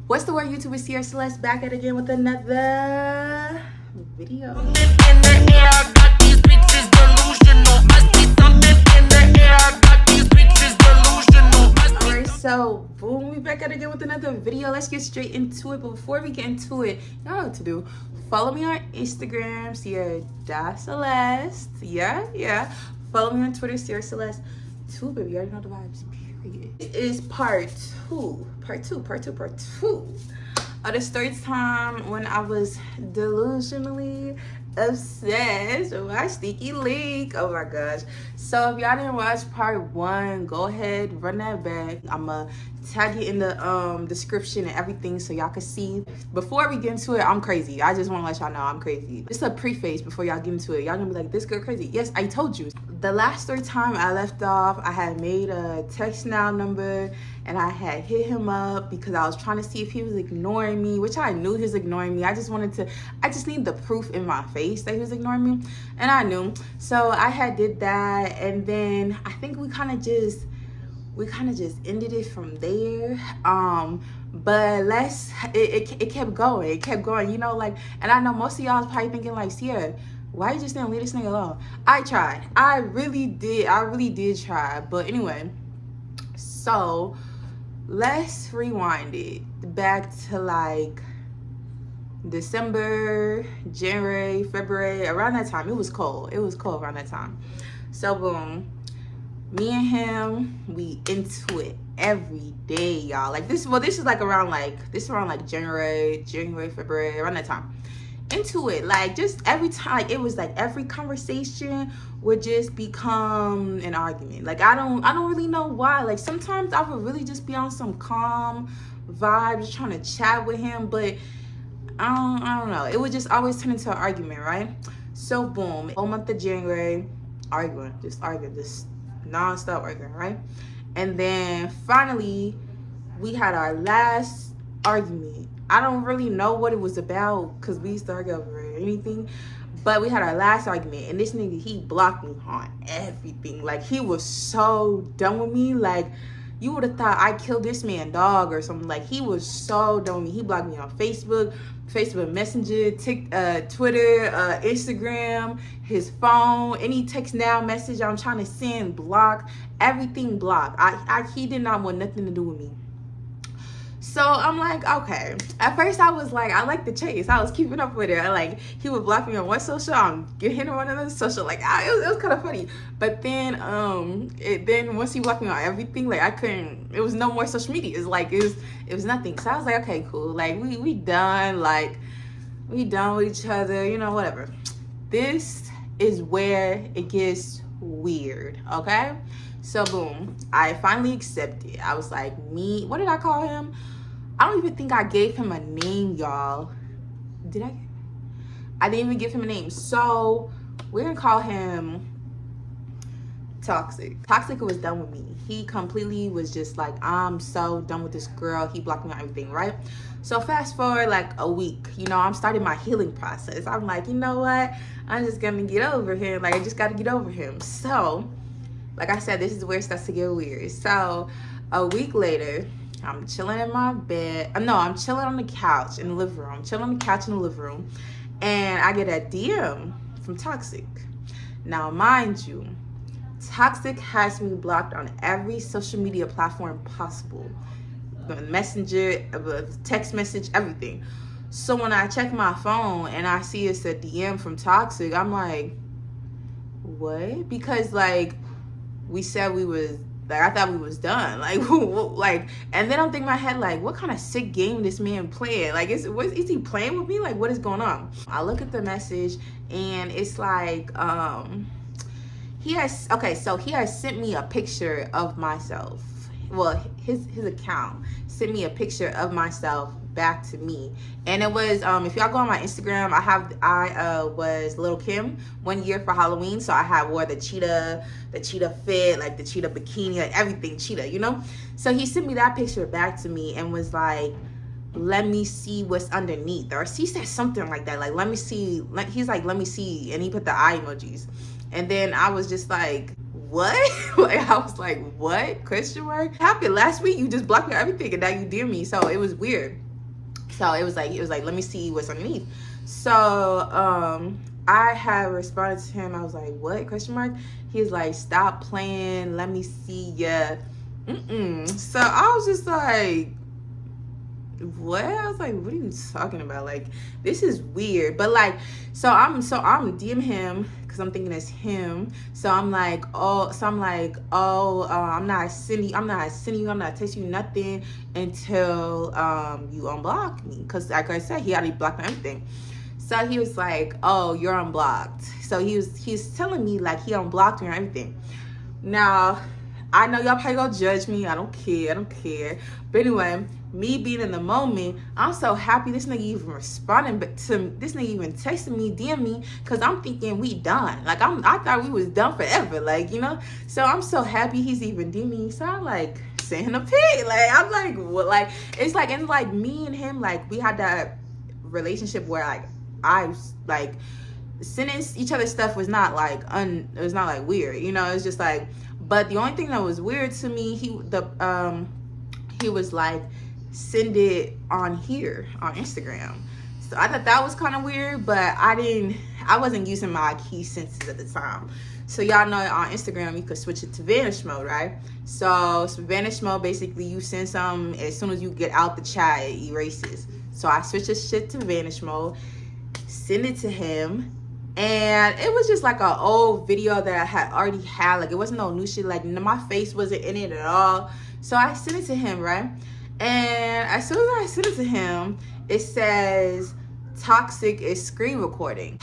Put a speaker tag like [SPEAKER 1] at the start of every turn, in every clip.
[SPEAKER 1] What's the word, YouTube? It's Ciara Celeste back at it again with another video. Alright, so boom, we back at it again with another video. Let's get straight into it. But before we get into it, y'all know what to do. Follow me on Instagram, Ciara Celeste. Yeah. Follow me on Twitter, Ciara Celeste 2, baby. You already know the vibes. Period. It is part two of the story time when I was delusionally obsessed with my sneaky link. Oh my gosh. So if y'all didn't watch part 1, go ahead, run that back. I'ma tag it in the description and everything so y'all can see. Before we get into it, I'm crazy. I just want to let y'all know I'm crazy. Just a preface before y'all get into it. Y'all gonna be like, this girl crazy. Yes, I told you. The last story time I left off, I had made a text now number and I had hit him up because I was trying to see if he was ignoring me, which I knew he was ignoring me. I just need the proof in my face that he was ignoring me, and I knew. So I had did that, and then I think we kind of just ended it from there. But it kept going, you know, like, and I know most of y'all is probably thinking like, Ciara, why you just didn't leave this nigga alone? I tried. I really did try. But anyway, so let's rewind it back to like December, January, February, around that time. It was cold around that time. So boom, me and him, we into it every day, y'all. Like this is like around January, February, around that time. Into it, like, just every time, like, it was like every conversation would just become an argument. Like, I don't really know why. Like, sometimes I would really just be on some calm vibe, just trying to chat with him, but I don't know, it would just always turn into an argument, right? So boom, whole month of January, just non-stop arguing, right? And then finally we had our last argument. I don't really know what it was about because we used to argue over anything, but we had our last argument, and this nigga, he blocked me on everything. Like, he was so done with me. Like, you would have thought I killed this man dog or something. Like, he was so done with me. He blocked me on Facebook Messenger, Twitter, Instagram, his phone, any text now message I'm trying to send, blocked, everything blocked. He did not want nothing to do with me. So I'm like, okay. At first I was like, I like the chase. I was keeping up with it. Like, he would block me on one social, I'm getting him on another social. Like, it was kind of funny. But then, then once he blocked me on everything, like, I couldn't. It was no more social media. It's like it was nothing. So I was like, okay, cool. Like, we done. Like, we done with each other. You know, whatever. This is where it gets weird. Okay. So boom, I finally accepted. I was like, what did I call him? I don't even think I gave him a name, y'all. Did I? I didn't even give him a name. So we're gonna call him Toxic. Toxic was done with me. He completely was just like, I'm so done with this girl. He blocked me on everything, right? So fast forward like a week, you know, I'm starting my healing process. I'm like, you know what? I'm just gonna get over him. Like, I just gotta get over him. So, like I said, this is where it starts to get weird. So a week later, I'm chilling in my bed. I'm chilling on the couch in the living room. And I get a DM from Toxic. Now, mind you, Toxic has me blocked on every social media platform possible. Messenger, text message, everything. So when I check my phone and I see it's a DM from Toxic, I'm like, what? Because, like, we said we was, like, I thought we was done. Like, and then I'm thinking in my head, like, what kind of sick game this man playing? Like, is he playing with me? Like, what is going on? I look at the message, and it's like, he has sent me a picture of myself. Well, his account sent me a picture of myself back to me, and it was if y'all go on my Instagram, I was Little Kim one year for Halloween, so I wore the cheetah fit, like the cheetah bikini, like everything cheetah, you know. So he sent me that picture back to me and was like, let me see what's underneath, or he said something like that, like, let me see, he's like, let me see, and he put the eye emojis. And then I was just like, what? Like, I was like, what? Question mark? Happened last week, you just blocked me on everything, and now you dear me. So it was weird. So it was like, let me see what's underneath. So I had responded to him. I was like, what? Question mark. He's like, stop playing. Let me see ya. So I was just like, what? I was like, what are you talking about? Like, this is weird. But like, so I'm DM him because I'm thinking it's him. So I'm like, I'm not sending you, I'm not texting you nothing until you unblock me. Because like I said, he already blocked everything. So he was like, oh, you're unblocked. So he's telling me like he unblocked me or everything. Now, I know y'all probably gonna judge me. I don't care. But anyway, me being in the moment, I'm so happy this nigga even responding to this nigga even texting me, DM me, because I'm thinking we done. Like I thought we was done forever. Like, you know? So I'm so happy he's even DM me. So I'm like saying a pig. Like I'm like, what? Like it's like me and him, like we had that relationship where like I was like sending each other stuff was not like it was not like weird, you know. It's just like, but the only thing that was weird to me, he was like, send it on here on Instagram. So I thought that was kind of weird, but I wasn't using my key senses at the time. So y'all know on Instagram you could switch it to vanish mode, right? So vanish mode, basically you send something, as soon as you get out the chat it erases. So I switched this shit to vanish mode, send it to him, and it was just like an old video that I had already had. Like it wasn't no new shit, like my face wasn't in it at all. So I sent it to him, right? And as soon as I sent it to him, it says toxic is screen recording.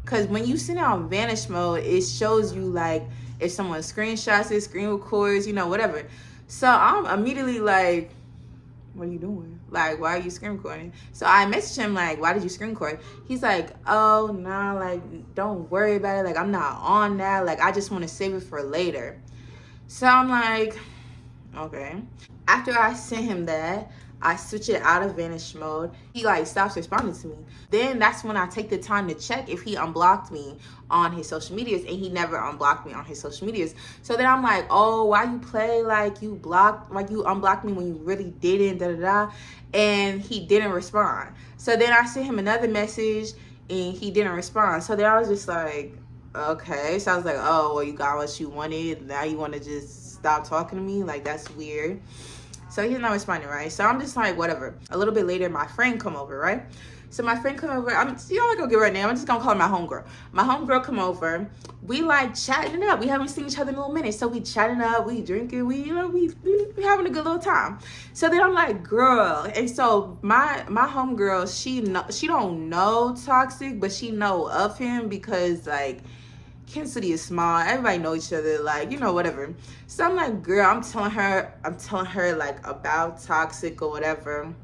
[SPEAKER 1] Because when you send it on vanish mode, it shows you like if someone screenshots it, screen records, you know, whatever. So I'm immediately like, what are you doing? Like, why are you screen recording? So I messaged him like, why did you screen record? He's like, oh, nah, like, don't worry about it. Like, I'm not on that. Like, I just want to save it for later. So I'm like, okay. After I sent him that, I switch it out of vanish mode. He like stops responding to me. Then that's when I take the time to check if he unblocked me on his social medias, and he never unblocked me on his social medias. So then I'm like, oh, why you play like you unblocked me when you really didn't, da da da. And he didn't respond. So then I sent him another message and he didn't respond. So then I was just like, okay. So I was like, oh, well, you got what you wanted. Now you want to just stop talking to me? Like, that's weird. So he's not responding, right? So I'm just like, whatever. A little bit later, my friend come over, right? So my friend come over. You know, I'm gonna give her a name. I'm just gonna call her my homegirl. My homegirl come over. We like chatting it up. We haven't seen each other in a little minute. So we chatting up, we drinking, we having a good little time. So then I'm like, girl. And so my homegirl, she don't know Toxic, but she know of him because like Kansas City is small. Everybody know each other, like, you know, whatever. So I'm like, girl, I'm telling her like about Toxic or whatever.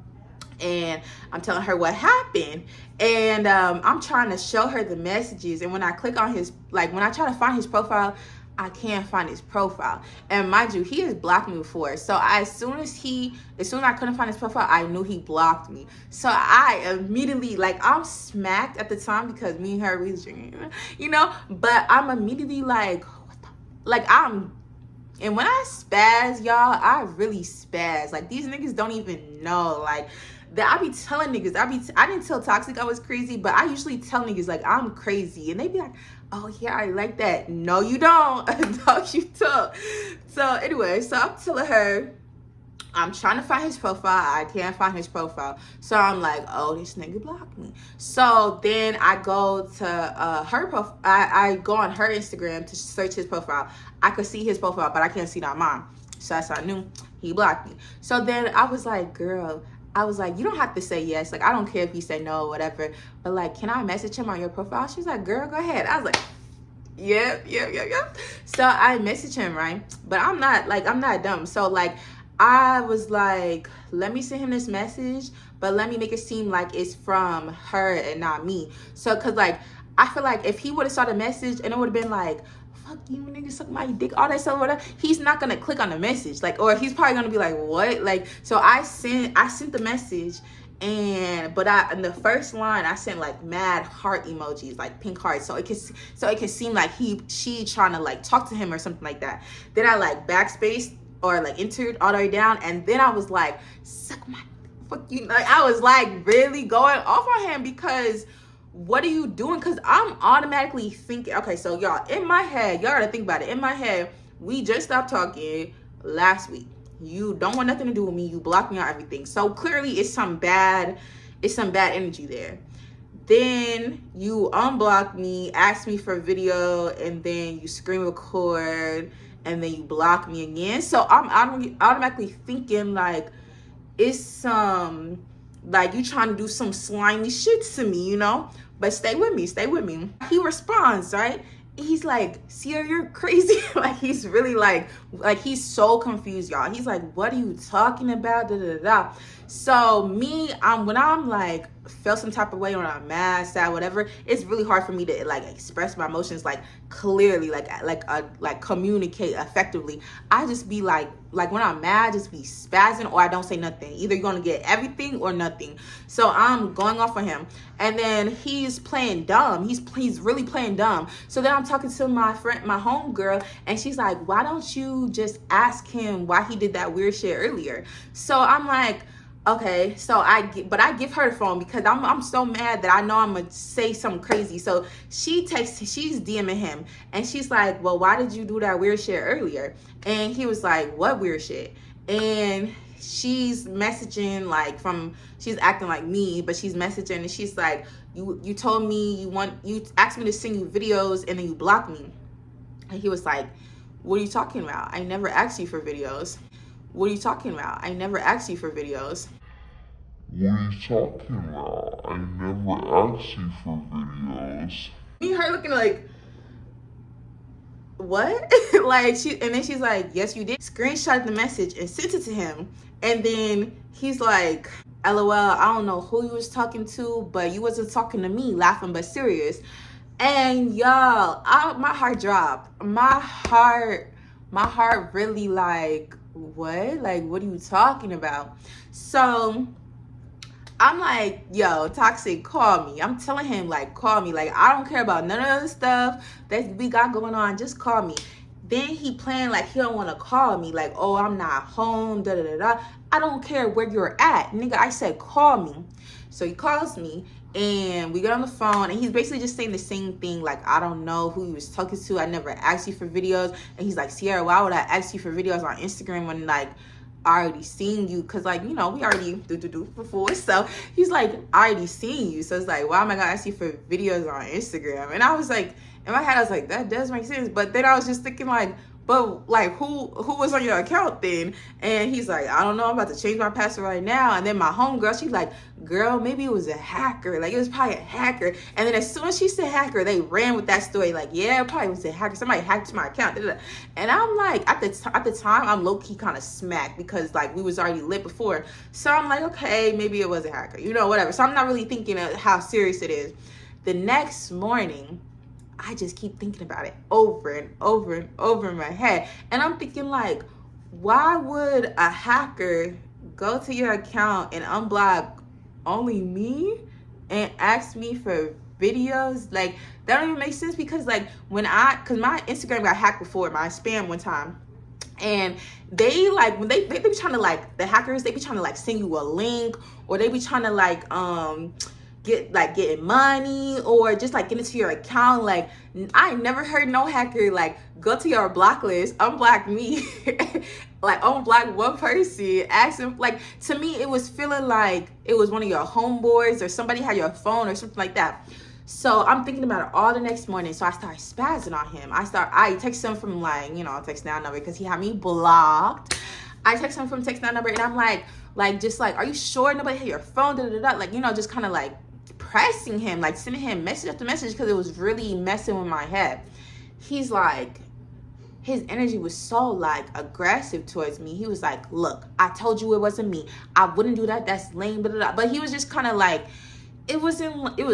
[SPEAKER 1] And I'm telling her what happened. And I'm trying to show her the messages. And when I click on his, like when I try to find his profile, I can't find his profile. And mind you, he has blocked me before. So as soon as I couldn't find his profile, I knew he blocked me. So I immediately, like, I'm smacked at the time because me and her, we was drinking, you know? But I'm immediately like, what the? Like, and when I spaz, y'all, I really spaz. Like, these niggas don't even know. Like, that I be telling niggas, I didn't tell Toxic I was crazy, but I usually tell niggas, like, I'm crazy. And they be like, oh, yeah, I like that. No, you don't. No, you don't. So, anyway, so I'm telling her, I'm trying to find his profile. I can't find his profile. So I'm like, oh, this nigga blocked me. So then I go to her profile. I go on her Instagram to search his profile. I could see his profile, but I can't see it on mine. So that's how I knew he blocked me. So then I was like, girl, you don't have to say yes. Like, I don't care if you say no or whatever. But, like, can I message him on your profile? She's like, girl, go ahead. I was like, yep. So I messaged him, right? But I'm not dumb. So, like, I was like, let me send him this message, but let me make it seem like it's from her and not me. So, because, like, I feel like if he would have saw the message and it would have been like, fuck you, nigga, suck my dick, all that stuff, whatever, he's not gonna click on the message, like, or he's probably gonna be like, what? Like, so I sent the message, but in the first line I sent like mad heart emojis, like pink hearts, so it can seem like she trying to like talk to him or something like that. Then I like backspace or like entered all the way down. And then I was like, suck my fuck you. Like I was like really going off on him because what are you doing? Because I'm automatically thinking, okay, so y'all, in my head, y'all gotta think about it. In my head, we just stopped talking last week. You don't want nothing to do with me. You blocked me on everything. So clearly it's some bad energy there. Then you unblock me, ask me for a video, and then you screen record, and then you block me again. So I'm automatically thinking like it's some, like you trying to do some slimy shit to me, you know? But stay with me. He responds, right? He's like, Ciara, you're crazy. Like he's really like he's so confused, y'all. He's like, what are you talking about? Da, da, da. So me, when I'm like feel some type of way, when I'm mad, sad, whatever, it's really hard for me to like express my emotions like clearly, like communicate effectively. I just be like when I'm mad, just be spazzing, or I don't say nothing. Either you're gonna get everything or nothing. So I'm going off on him, and then he's playing dumb. He's really playing dumb. So then I'm talking to my friend, my home girl, and she's like, why don't you just ask him why he did that weird shit earlier? So I'm like, okay, so I give her the phone because I'm so mad that I know I'm gonna say something crazy. So she's DMing him, and she's like, well, why did you do that weird shit earlier? And he was like, what weird shit? And she's messaging she's acting like me, but she's messaging and she's like, you told me you asked me to send you videos and then you blocked me. And he was like, what are you talking about? I never asked you for videos. What are you talking about? I never asked you for videos.
[SPEAKER 2] What are you talking about? I never asked you for videos.
[SPEAKER 1] Me and her looking like, what? And then she's like, yes, you did. Screenshot the message and sent it to him. And then he's like, LOL, I don't know who you was talking to, but you wasn't talking to me, laughing but serious. And y'all, my heart dropped. My heart really like, what? Like, what are you talking about? So I'm like, yo, Toxic, call me. I'm telling him, like, call me. Like, I don't care about none of the stuff that we got going on. Just call me. Then he playing like he don't want to call me. Like, oh, I'm not home, da da da da. I don't care where you're at. Nigga, I said call me. So he calls me, and we get on the phone, and he's basically just saying the same thing. Like, I don't know who he was talking to. I never asked you for videos. And he's like, Ciara, why would I ask you for videos on Instagram when, like, I already seen you? Because, like, you know, we already do before. So he's like, I already seen you. So it's like, why am I going to ask you for videos on Instagram? And I was like, in my head, I was like, that does make sense. But then I was just thinking, like, but like who was on your account then? And he's like, I don't know, I'm about to change my password right now. And then my homegirl, she's like, girl, maybe it was a hacker. Like, it was probably a hacker. And then as soon as she said hacker, they ran with that story. Like, yeah, it probably was a hacker. Somebody hacked my account. And I'm like, at the time, I'm low-key kind of smacked because, like, we was already lit before. So I'm like, okay, maybe it was a hacker. You know, whatever. So I'm not really thinking of how serious it is. The next morning, I just keep thinking about it over and over and over in my head. And I'm thinking, like, why would a hacker go to your account and unblock only me and ask me for videos? Like, that don't even make sense because, like, because my Instagram got hacked before, my spam one time. And they, like, when they be trying to, like, the hackers, they be trying to, like, send you a link, or they be trying to, like, getting money, or just like get into your account. Like, I never heard no hacker like go to your block list, unblock me, like unblock one person, ask them. Like, to me, it was feeling like it was one of your homeboys or somebody had your phone or something like that. So I'm thinking about it all the next morning. So I start spazzing on him. I text him from, like, you know, text now number because he had me blocked. I text him from text now number, and I'm like, just like, are you sure nobody had your phone? Da, da, da. Like, you know, just kind of like pressing him, like sending him message after message because it was really messing with my head. He's like, his energy was so like aggressive towards me. He was like, look, I told you it wasn't me. I wouldn't do that. That's lame. Blah, blah, blah. But he was just kind of like, it was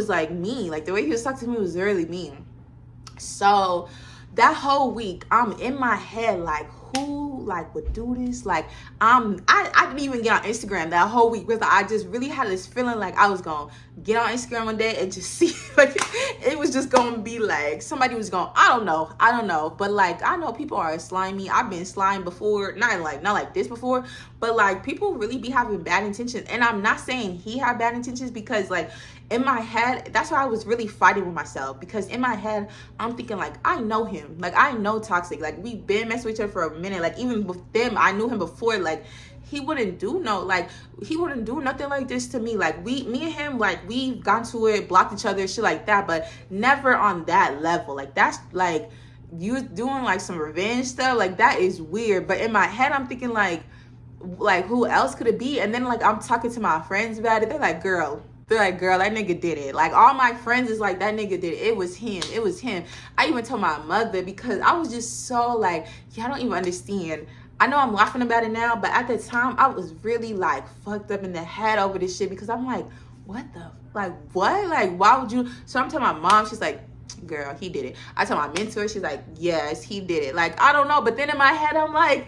[SPEAKER 1] like mean. Like, the way he was talking to me was really mean. So that whole week, I'm in my head like, who like would do this? Like, I didn't even get on Instagram that whole week because I just really had this feeling like I was gonna get on Instagram one day and just see, like, it was just gonna be like, somebody was gonna, I don't know. But like, I know people are slimy. I've been slime before, not like this before, but like people really be having bad intentions. And I'm not saying he had bad intentions, because like in my head, that's why I was really fighting with myself, because in my head, I'm thinking like, I know him. Like I know Toxic. Like we've been messing with each other for a minute. Like even with them, I knew him before. Like he wouldn't do nothing like this to me. Like me and him, like we've gone to it, blocked each other, shit like that, but never on that level. Like that's like you doing like some revenge stuff. Like that is weird. But in my head, I'm thinking like who else could it be? And then like I'm talking to my friends about it. They're like, girl, that nigga did it. Like all my friends is like, that nigga did it. It was him. I even told my mother, because I was just so like, y'all don't even understand. I know I'm laughing about it now, but at the time I was really like fucked up in the head over this shit, because I'm like, what? Like why would you? So I'm telling my mom, she's like, girl, he did it. I told my mentor, she's like, yes, he did it. Like I don't know, but then in my head I'm like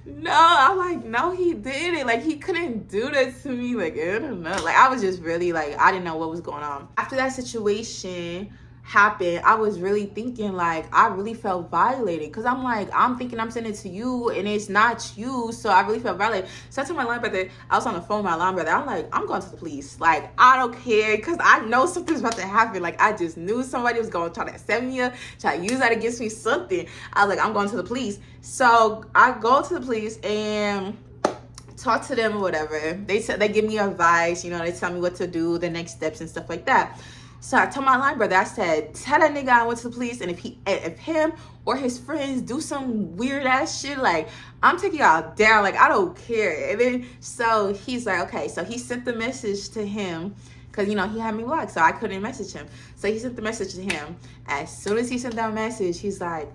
[SPEAKER 1] no, he did it. Like he couldn't do that to me. Like I don't know. Like I was just really like, I didn't know what was going on. After that situation happened, I was really thinking like, I really felt violated, because I'm like, I'm thinking I'm sending it to you and it's not you, so I really felt violated. So I told my line brother, I was on the phone with my line brother, I'm like, I'm going to the police. Like I don't care, because I know something's about to happen. Like I just knew somebody was going to try to send me try to use that against me, something. I was like, I'm going to the police. So I go to the police and talk to them or whatever. They give me advice, they tell me what to do, the next steps and stuff like that. So I told my line brother, I said, tell that nigga I went to the police, and if him or his friends do some weird ass shit, like I'm taking y'all down. Like I don't care. And then so he's like, okay. So he sent the message to him, because he had me blocked, so I couldn't message him. So he sent the message to him. As soon as he sent that message, he's like,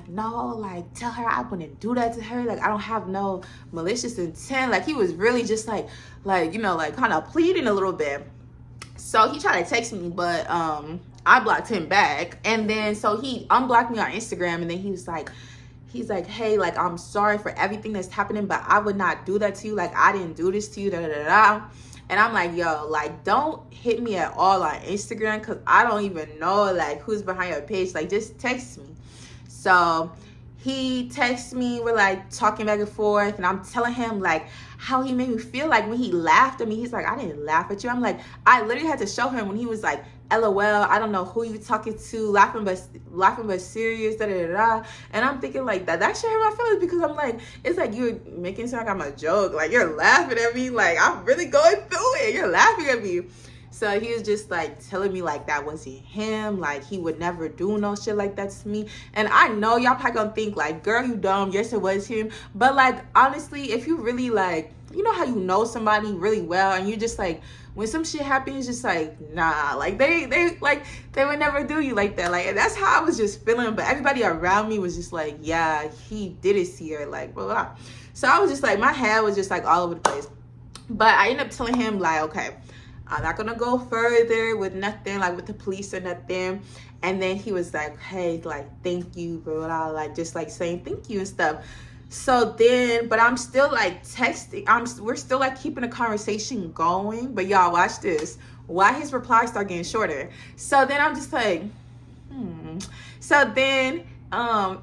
[SPEAKER 1] no, like tell her I wouldn't do that to her. Like I don't have no malicious intent. Like he was really just like kind of pleading a little bit. So he tried to text me, but I blocked him back. And then so he unblocked me on Instagram, and then he's like, hey, like I'm sorry for everything that's happening, but I would not do that to you. Like I didn't do this to you, da da da da. And I'm like, yo, like don't hit me at all on Instagram, because I don't even know like who's behind your page. Like just text me. So he texts me, we're like talking back and forth, and I'm telling him like how he made me feel. Like when he laughed at me, he's like, I didn't laugh at you. I'm like, I literally had to show him when he was like, LOL, I don't know who you talking to, laughing but serious, da da da da. And I'm thinking like that shit hurt my feelings, because I'm like, it's like you're making it sound like I'm a joke. Like you're laughing at me, like I'm really going through it. You're laughing at me. So he was just like telling me like that wasn't him, like he would never do no shit like that to me. And I know y'all probably gonna think like, girl, you dumb, yes it was him. But like honestly, if you really like, how you know somebody really well, and you just like, when some shit happens, just like, nah, like they would never do you like that. Like, and that's how I was just feeling. But everybody around me was just like, yeah, he did it to her, like blah blah. So I was just like, my head was just like all over the place. But I ended up telling him like, okay, I'm not gonna go further with nothing, like with the police or nothing. And then he was like, hey, like thank you, bro, like just like saying thank you and stuff. So then, but I'm still like texting, we're still like keeping the conversation going. But y'all watch this, why his replies start getting shorter. So then I'm just like so then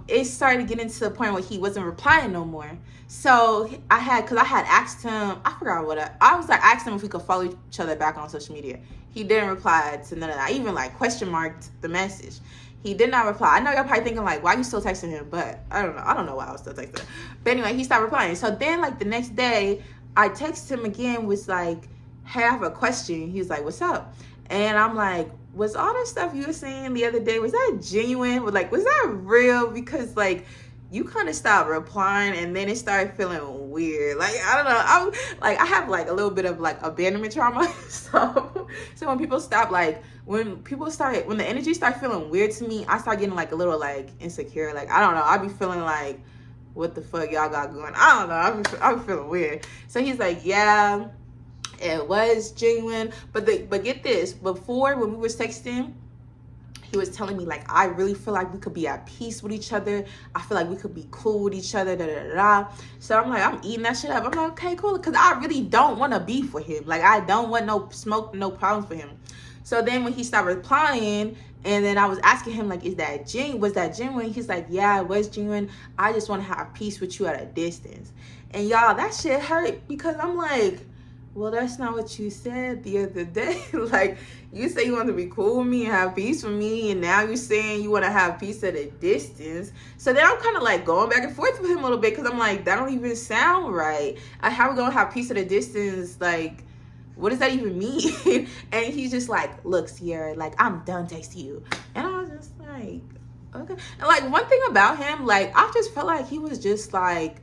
[SPEAKER 1] it started getting to the point where he wasn't replying no more. So I had asked him, I forgot what I was like, asked him if we could follow each other back on social media. He didn't reply to none of that. I even like question marked the message. He did not reply. I know y'all probably thinking like, why are you still texting him? But I don't know why I was still texting him. But anyway, he stopped replying. So then like the next day I texted him again with like, hey, I have a question. He's like, what's up? And I'm like, was all the stuff you were saying the other day, was that genuine? Like, was that real? Because like, you kind of stopped replying, and then it started feeling weird. Like, I don't know. I have like a little bit of like abandonment trauma. So when people stop, like when the energy start feeling weird to me, I start getting like a little like insecure. Like, I don't know. I be feeling like, what the fuck y'all got going? I don't know. I be feeling weird. So he's like, yeah, it was genuine. But get this, before when we were texting, he was telling me like, I really feel like we could be at peace with each other. I feel like we could be cool with each other, da da da da. So I'm like, I'm eating that shit up. I'm like, okay, cool, because I really don't want to beef with him. Like, I don't want no smoke, no problems with him. So then when he started replying, and then I was asking him, like, was that genuine? He's like, yeah, it was genuine. I just want to have peace with you at a distance. And y'all, that shit hurt, because I'm like, well, that's not what you said the other day. Like, you say you want to be cool with me and have peace with me, and now you're saying you want to have peace at a distance. So then I'm kind of like going back and forth with him a little bit, because I'm like, that don't even sound right. Like, how we gonna have peace at a distance? Like, what does that even mean? And he's just like, look, Ciara, like, I'm done texting you. And I was just like, okay. And like, one thing about him, like, I just felt like he was just like,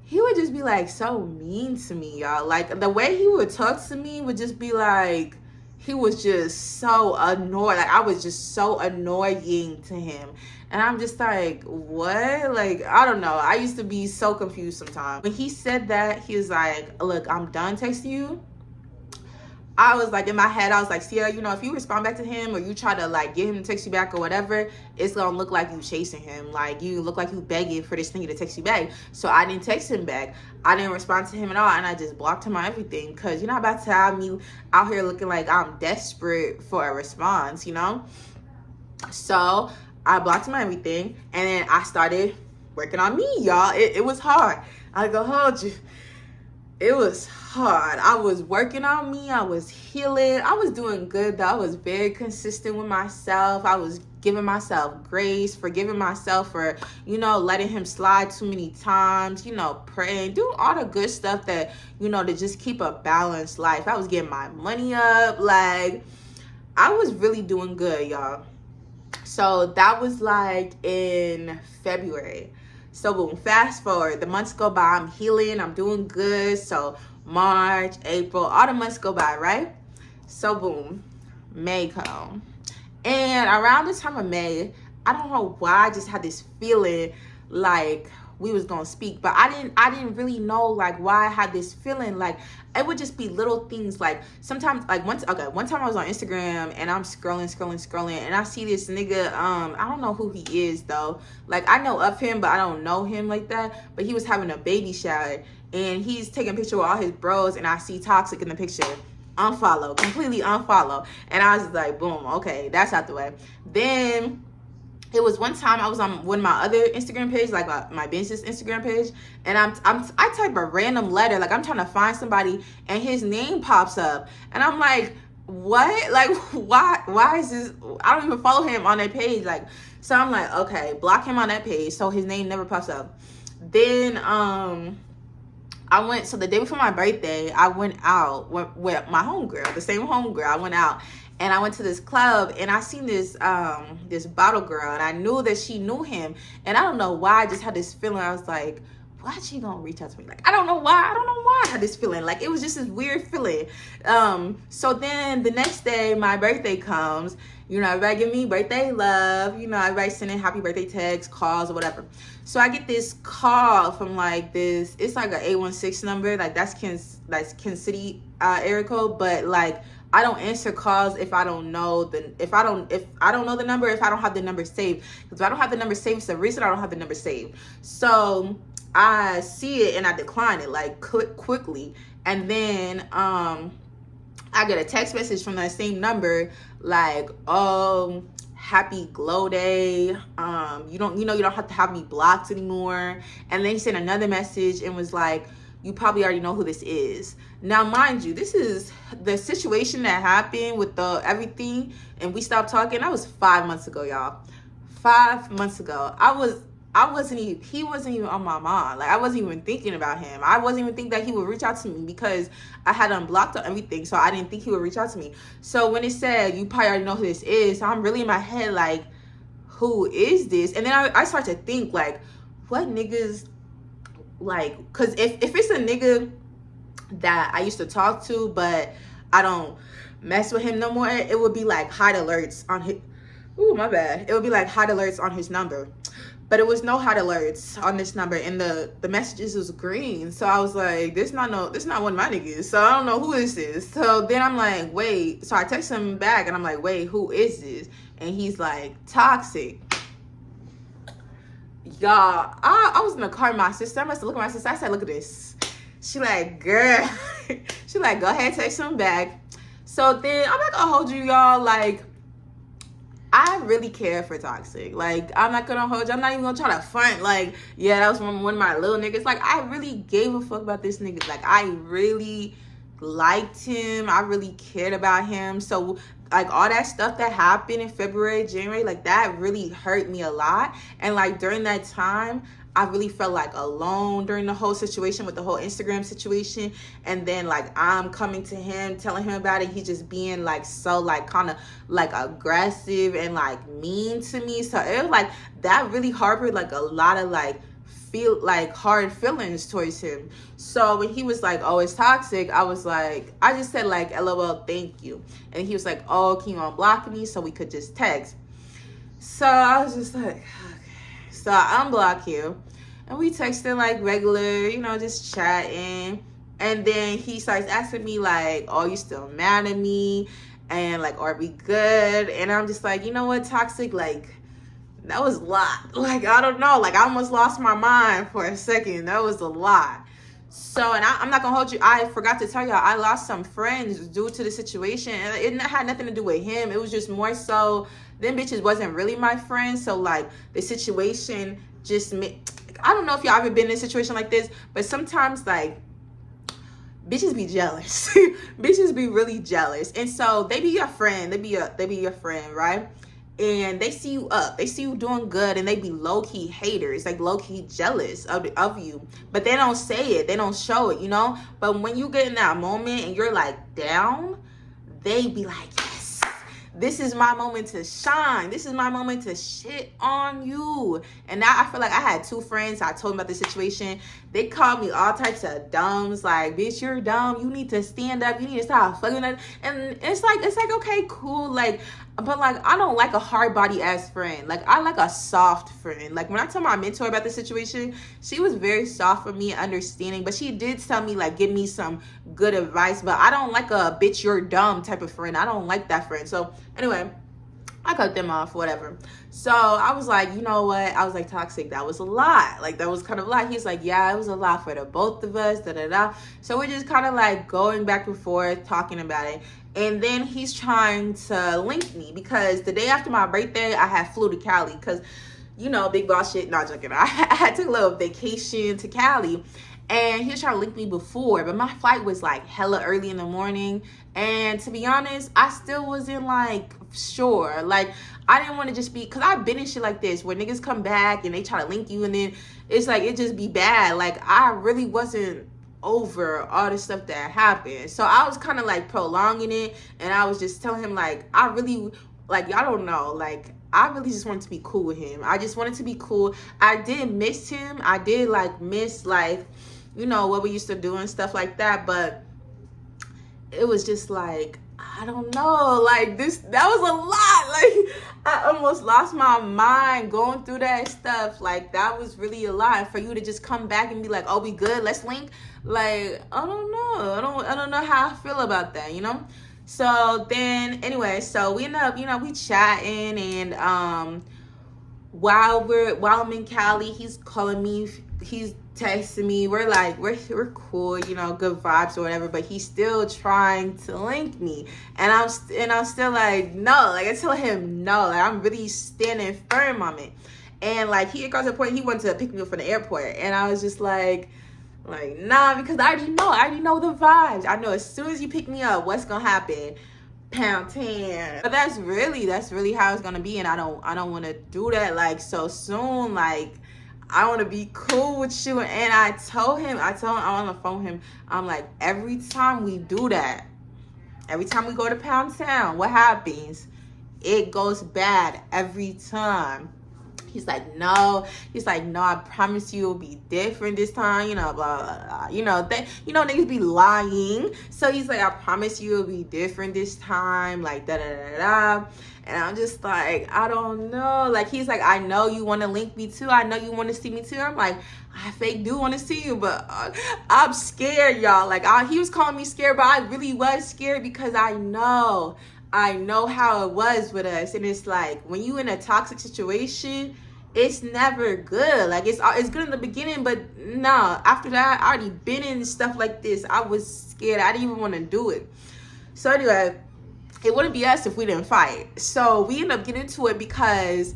[SPEAKER 1] he would just be like so mean to me, y'all. Like, the way he would talk to me would just be like, he was just so annoyed. Like, I was just so annoying to him. And I'm just like, what? Like, I don't know. I used to be so confused sometimes. When he said that, he was like, look, I'm done texting you. I was like, in my head, I was like, Ciara, you know, if you respond back to him, or you try to like get him to text you back or whatever, it's gonna look like you chasing him. Like, you look like you begging for this nigga to text you back. So I didn't text him back. I didn't respond to him at all, and I just blocked him on everything, because you're not about to have me out here looking like I'm desperate for a response, you know? So I blocked him on everything, and then I started working on me, y'all. It was hard. I go hold you. It was hard. I was working on me. I was healing. I was doing good, though. I was very consistent with myself. I was giving myself grace, forgiving myself for, you know, letting him slide too many times, you know, praying, doing all the good stuff that, you know, to just keep a balanced life. I was getting my money up. Like, I was really doing good, y'all. So that was like in February. So boom, fast forward, the months go by, I'm healing, I'm doing good. So March, April, all the months go by, right? So boom, May come. And around the time of May, I don't know why, I just had this feeling like we was gonna speak, but I didn't really know like why I had this feeling. Like, it would just be little things. Like, sometimes, like, one time I was on Instagram, and I'm scrolling, and I see this nigga, I don't know who he is though. Like, I know of him, but I don't know him like that. But he was having a baby shower, and he's taking a picture with all his bros, and I see Toxic in the picture. Unfollow, completely unfollow. And I was like, boom, okay, that's out the way. Then it was one time I was on one of my other Instagram page, like my business Instagram page, and I type a random letter, like I'm trying to find somebody, and his name pops up, and I'm like, what? Like, why is this? I don't even follow him on that page. Like, so I'm like, okay, block him on that page so his name never pops up. Then so the day before my birthday, I went out with my homegirl, the same homegirl. I went out, and I went to this club, and I seen this this bottle girl, and I knew that she knew him. And I don't know why, I just had this feeling. I was like, why is she gonna reach out to me? Like, I don't know why I had this feeling. Like, it was just this weird feeling. So then the next day, my birthday comes. You know, everybody give me birthday love. You know, everybody sending happy birthday texts, calls, or whatever. So I get this call from like this. It's like an 816 number. Like, that's Kansas City area code. But like, I don't answer calls if I don't know if I don't know the number, if I don't have the number saved. Because if I don't have the number saved, it's the reason I don't have the number saved. So I see it and I decline it like quickly. And then I get a text message from that same number like, oh, happy glow day. You don't have to have me blocked anymore. And then he sent another message and was like, you probably already know who this is. Now, mind you, this is the situation that happened with the everything, and we stopped talking. That was 5 months ago, y'all. 5 months ago. He wasn't even on my mind. Like, I wasn't even thinking about him. I wasn't even thinking that he would reach out to me because I had unblocked everything. So I didn't think he would reach out to me. So when it said, you probably already know who this is, so I'm really in my head like, who is this? And then I start to think like, what niggas, like, because if it's a nigga that I used to talk to, but I don't mess with him no more, it would be like hide alerts on his, ooh, my bad. It would be like hide alerts on his number. But it was no hide alerts on this number, and the messages was green. So I was like, this not one of my niggas. So I don't know who this is. So then I'm like, wait. So I text him back, and I'm like, wait, who is this? And he's like, Toxic. Y'all, I was in the car with my sister. I must have looked at my sister. I said, look at this. She like, girl. She like, go ahead, text him back. So then I'm not gonna hold you, y'all. Like, I really care for Toxic. Like, I'm not gonna hold you. I'm not even gonna try to front. Like, yeah, that was one of my little niggas. Like, I really gave a fuck about this nigga. Like, I really liked him. I really cared about him. So, like, all that stuff that happened in February, January, like, that really hurt me a lot. And, like, during that time, I really felt like alone during the whole situation with the whole Instagram situation. And then like I'm coming to him, telling him about it. He's just being like so like kind of like aggressive and like mean to me. So it was like that really harbored like a lot of like feel like hard feelings towards him. So when he was like, oh, it's toxic, I was like, I just said like, LOL, thank you. And he was like, oh, can you unblock me so we could just text? So I was just like, so I unblock you, and we texting like regular, you know, just chatting. And then he starts asking me like, "Oh, you still mad at me?" And like, "Are we good?" And I'm just like, you know what, Toxic, like, that was a lot. Like, I don't know. Like, I almost lost my mind for a second. That was a lot. So, and I'm not gonna hold you. I forgot to tell y'all, I lost some friends due to the situation, and it had nothing to do with him. It was just more so them bitches wasn't really my friends. So like the situation just I don't know if y'all ever been in a situation like this, but sometimes like bitches be jealous. Bitches be really jealous, and so they be your friend. They be your friend, right? And they see you up, they see you doing good, and they be low-key haters, like low-key jealous of you, but they don't say it, they don't show it, you know. But when you get in that moment and you're like down, they be like, yes, this is my moment to shine, this is my moment to shit on you. And now I feel like I had two friends, I told them about the situation, they called me all types of dumbs, like, bitch, you're dumb, you need to stand up, you need to stop fucking that. And it's like okay, cool, like, but like I don't like a hard body ass friend. Like I like a soft friend. Like when I told my mentor about the situation, she was very soft for me, understanding, but she did tell me like give me some good advice. But I don't like a bitch you're dumb type of friend. I don't like that friend. So anyway, I cut them off, whatever. So I was like, you know what? I was like, Toxic, that was a lot. Like, that was kind of a lot. He's like, yeah, it was a lot for the both of us, da-da-da. So we're just kind of like going back and forth, talking about it. And then he's trying to link me because the day after my birthday, I had flew to Cali because, you know, big boss shit. Not joking. I had took a little vacation to Cali. And he was trying to link me before, but my flight was like hella early in the morning. And to be honest, I still wasn't like sure. Like I didn't want to just be, because I've been in shit like this where niggas come back and they try to link you and then it's like it just be bad. Like I really wasn't over all the stuff that happened. So I was kind of like prolonging it, and I was just telling him like I really, like, y'all don't know, like I really just wanted to be cool with him. I just wanted to be cool. I did miss him. I did like miss like, you know, what we used to do and stuff like that. But it was just like, I don't know, like that was a lot. Like I almost lost my mind going through that stuff. Like that was really a lot. And for you to just come back and be like, oh, we good, let's link. Like, I don't know. I don't know how I feel about that, you know? So then anyway, so we end up, you know, we chatting, and while I'm in Cali, he's calling me, he's texting me, we're like we're cool, you know, good vibes or whatever, but he's still trying to link me, and I'm still like, no, like I tell him no, like I'm really standing firm on it. And like he got to the point he wanted to pick me up from the airport, and I was just like nah, because I already know the vibes. I know as soon as you pick me up, what's gonna happen? Pound 10. But that's really how it's gonna be, and I don't want to do that like so soon. Like I want to be cool with you. And I told him I'm on the phone with him, I'm like, every time we do that, every time we go to Pound Town, what happens? It goes bad every time. He's like, no, I promise you it'll be different this time, you know, blah, blah, blah. You know, that, you know, niggas be lying. So he's like, I promise you it'll be different this time, like, da, da, da, da. And I'm just like, I don't know. Like, he's like, I know you want to link me too. I know you want to see me too. I'm like, I fake do want to see you, but I'm scared, y'all. Like, he was calling me scared, but I really was scared because I know how it was with us. And it's like, when you in a toxic situation, it's never good. Like it's good in the beginning, but no, after that, I already been in stuff like this. I was scared. I didn't even want to do it. So anyway, it wouldn't be us if we didn't fight. So we ended up getting into it because,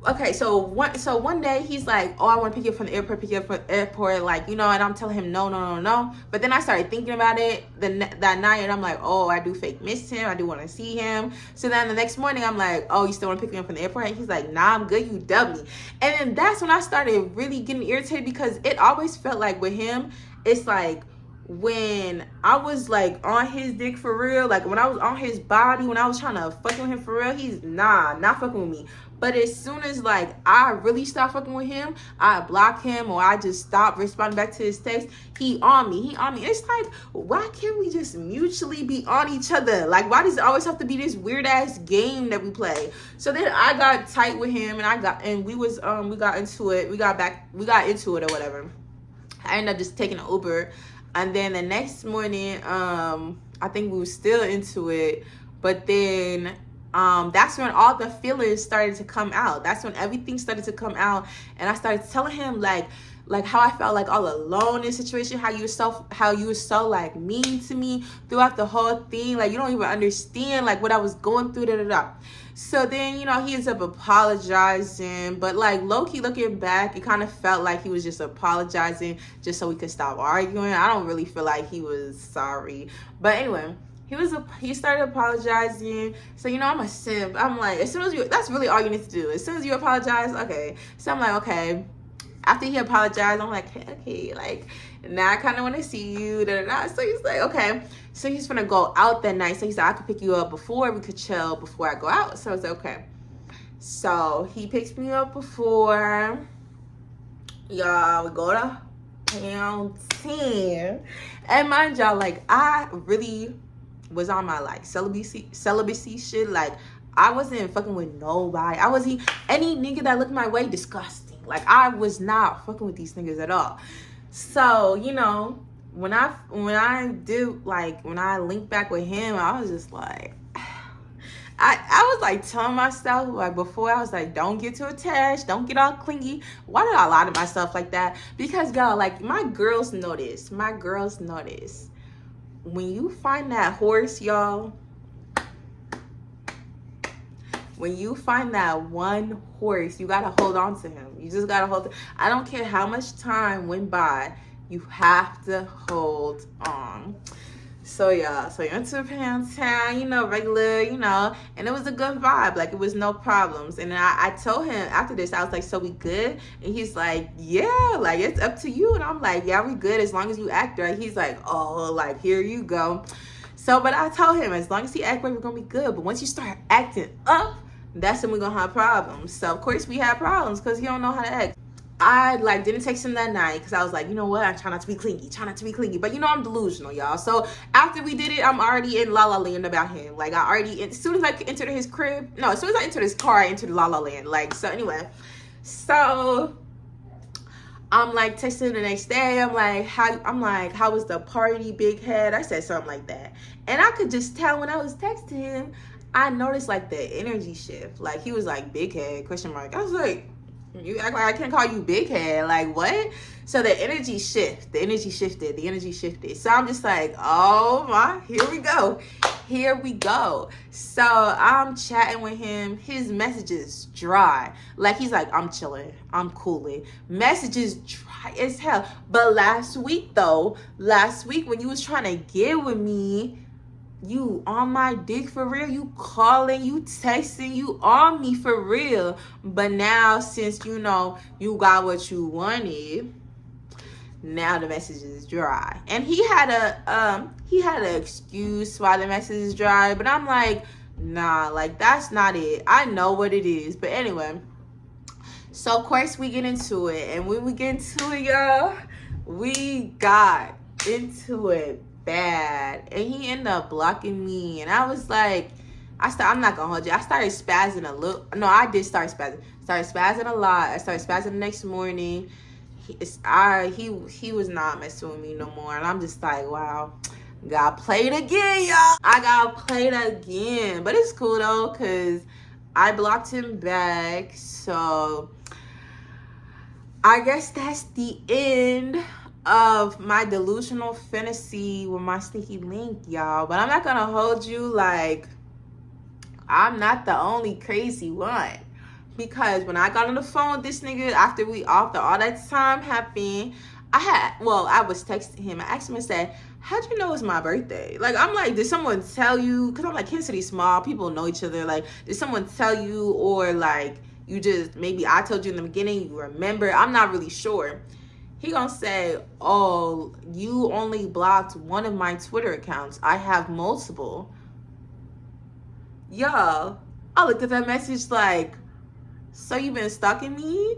[SPEAKER 1] okay, so one day he's like, oh, I want to pick you up from the airport, like, you know, and I'm telling him no. But then I started thinking about it that night, and I'm like, oh, I do fake miss him. I do want to see him. So then the next morning, I'm like, oh, you still want to pick me up from the airport? And he's like, nah, I'm good. You dubbed me. And then that's when I started really getting irritated, because it always felt like with him, it's like, when I was like on his dick for real, like when I was on his body, when I was trying to fuck with him for real, he's not fucking with me. But as soon as like I really stop fucking with him, I block him or I just stop responding back to his text, he on me. It's like, why can't we just mutually be on each other? Like, why does it always have to be this weird ass game that we play? So then I got tight with him, and we got into it. We got into it or whatever. I ended up just taking an Uber. And then the next morning, I think we were still into it, but then that's when all the feelings started to come out. That's when everything started to come out, and I started telling him like how I felt like all alone in this situation, how you were so like mean to me throughout the whole thing, like you don't even understand like what I was going through, So then, you know, he ends up apologizing, but like low-key looking back, it kind of felt like he was just apologizing just so we could stop arguing. I don't really feel like he was sorry. But anyway, he started apologizing. So, you know, I'm a simp. I'm like, that's really all you need to do. As soon as you apologize, okay. So I'm like, okay. After he apologized, I'm like, okay, like, now I kind of want to see you, So he's like, okay. So he's gonna go out that night. So he said, I could pick you up before, we could chill before I go out. So I was like, okay. So he picks me up before. Y'all, we go to pound 10. And mind y'all, like, I really was on my, like, celibacy shit. Like, I wasn't fucking with nobody. I wasn't, any nigga that looked my way, disgusting. Like, I was not fucking with these niggas at all. So, you know, when I linked back with him, I was just like, I was like telling myself, like before, I was like, don't get too attached, don't get all clingy. Why did I lie to myself like that? Because y'all, like, my girls know this. When you find that horse, y'all, when you find that one horse, you gotta hold on to him. You just gotta hold. I don't care how much time went by, you have to hold on. So yeah, so you went to Pound Town, you know, regular, you know, and it was a good vibe. Like, it was no problems. And then I told him after this, I was like, so we good? And he's like, yeah, like, it's up to you. And I'm like, yeah, we good as long as you act right. He's like, oh, like, here you go. So, but I told him, as long as he act right, we're gonna be good. But once you start acting up, that's when we're gonna have problems. So of course we had problems because he don't know how to act. I like didn't text him that night because I was like, you know what, I try not to be clingy, but you know I'm delusional, y'all. So after we did it, I'm already in la la land about him. Like, as soon as I entered his crib, no, as soon as I entered his car, I entered la la land. Like, so anyway, so I'm like texting the next day. I'm like, how was the party, big head? I said something like that, and I could just tell when I was texting him, I noticed like the energy shift. Like, he was like, big head, question mark. I was like, you act like I can't call you big head. Like, what? So the energy shifted. So I'm just like, oh my, here we go. So I'm chatting with him. His messages dry. Like, he's like, I'm chilling, I'm cooling. Messages dry as hell. But last week when you was trying to get with me, you on my dick for real, you calling, you texting, you on me for real. But now, since you know you got what you wanted, now the message is dry. And he had an excuse why the message is dry, but I'm like, nah, like, that's not it. I know what it is. But anyway, so of course we get into it, and when we get into it, y'all, we got into it bad, and he ended up blocking me. And I was like, I'm not gonna hold you, I started spazzing a little. No, I did start spazzing a lot. I started spazzing the next morning. He was not messing with me no more, and I'm just like, wow, got played again, y'all. I got played again. But it's cool though, because I blocked him back. So I guess that's the end of my delusional fantasy with my sneaky link, y'all. But I'm not gonna hold you, like, I'm not the only crazy one. Because when I got on the phone with this nigga after all that time happened, I was texting him. I asked him and said, how'd you know it's my birthday? Like, I'm like, did someone tell you? Because I'm like, Kansas City small, people know each other. Like, did someone tell you, or like you just, maybe I told you in the beginning, you remember? I'm not really sure. He gonna say, oh, you only blocked one of my Twitter accounts. I have multiple. Y'all, I looked at that message like, so you been stalking me?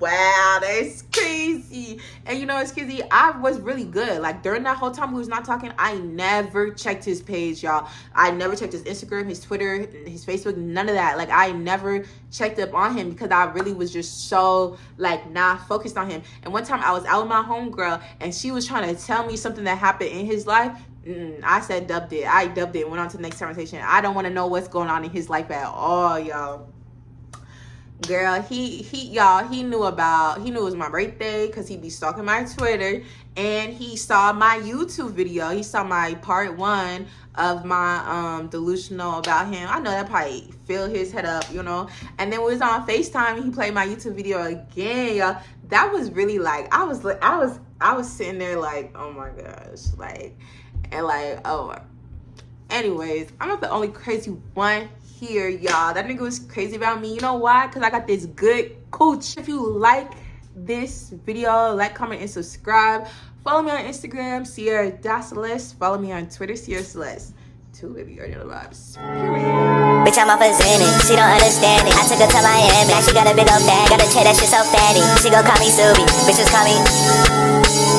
[SPEAKER 1] Wow, that's crazy. And you know, it's crazy. I was really good. Like, during that whole time we was not talking, I never checked his page, y'all. I never checked his Instagram, his Twitter, his Facebook, none of that. Like, I never checked up on him because I really was just so, like, not focused on him. And one time I was out with my homegirl and she was trying to tell me something that happened in his life. I said dubbed it. I dubbed it and went on to the next conversation. I don't want to know what's going on in his life at all, y'all. Girl, he knew it was my birthday because he be stalking my Twitter, and he saw my YouTube video. He saw my part 1 of my delusional about him. I know that probably filled his head up, you know. And then we was on FaceTime and he played my YouTube video again, y'all. That was really like, I was sitting there like, oh my gosh, like, and like, oh. Anyways, I'm not the only crazy one here, y'all. That nigga was crazy about me. You know why? Because I got this good cooch. If you like this video, like, comment, and subscribe. Follow me on Instagram, Ciara Celeste. Follow me on Twitter, Ciara Celeste. 2, baby, you already know the vibes. Period.
[SPEAKER 3] Bitch, I'm off a Zenit, she don't understand it. I took her to Miami, now she got a big old bag. Got a chair, that shit so fatty. She gon' call me Subi, bitches call me